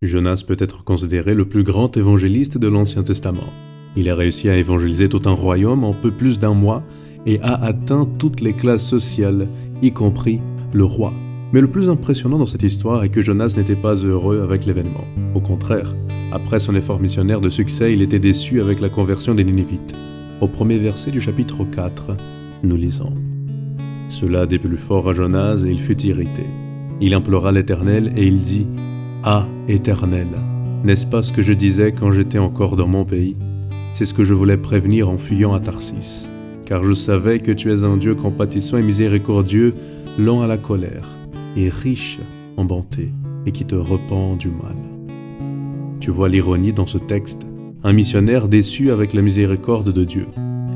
Jonas peut être considéré le plus grand évangéliste de l'Ancien Testament. Il a réussi à évangéliser tout un royaume en peu plus d'un mois et a atteint toutes les classes sociales, y compris le roi. Mais le plus impressionnant dans cette histoire est que Jonas n'était pas heureux avec l'événement. Au contraire, après son effort missionnaire de succès, il était déçu avec la conversion des Ninivites. Au premier verset du chapitre 4, nous lisons « Cela déplut fort à Jonas et il fut irrité. Il implora l'Éternel et il dit « Ah, Éternel, n'est-ce pas ce que je disais quand j'étais encore dans mon pays? C'est ce que je voulais prévenir en fuyant à Tarsis. Car je savais que tu es un Dieu compatissant et miséricordieux, lent à la colère, et riche en bonté, et qui te repent du mal. » Tu vois l'ironie dans ce texte, un missionnaire déçu avec la miséricorde de Dieu.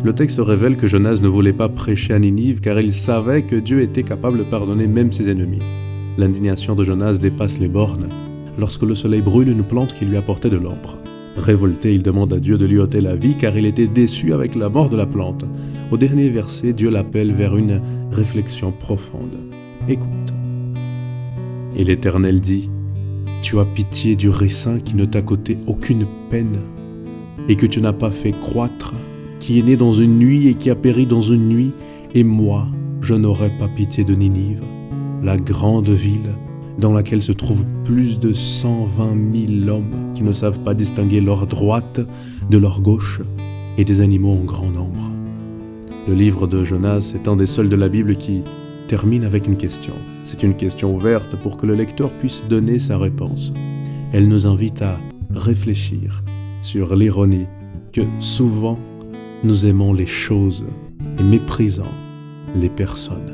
Le texte révèle que Jonas ne voulait pas prêcher à Ninive car il savait que Dieu était capable de pardonner même ses ennemis. L'indignation de Jonas dépasse les bornes lorsque le soleil brûle une plante qui lui apportait de l'ombre. Révolté, il demande à Dieu de lui ôter la vie car il était déçu avec la mort de la plante. Au dernier verset, Dieu l'appelle vers une réflexion profonde. Écoute. Et l'Éternel dit « Tu as pitié du ricin qui ne t'a coûté aucune peine et que tu n'as pas fait croître, qui est né dans une nuit et qui a péri dans une nuit, et moi, je n'aurai pas pitié de Ninive, la grande ville dans laquelle se trouvent plus de 120 000 hommes qui ne savent pas distinguer leur droite de leur gauche et des animaux en grand nombre. » Le livre de Jonas est un des seuls de la Bible qui termine avec une question. C'est une question ouverte pour que le lecteur puisse donner sa réponse. Elle nous invite à réfléchir sur l'ironie que souvent nous aimons les choses et méprisons les personnes.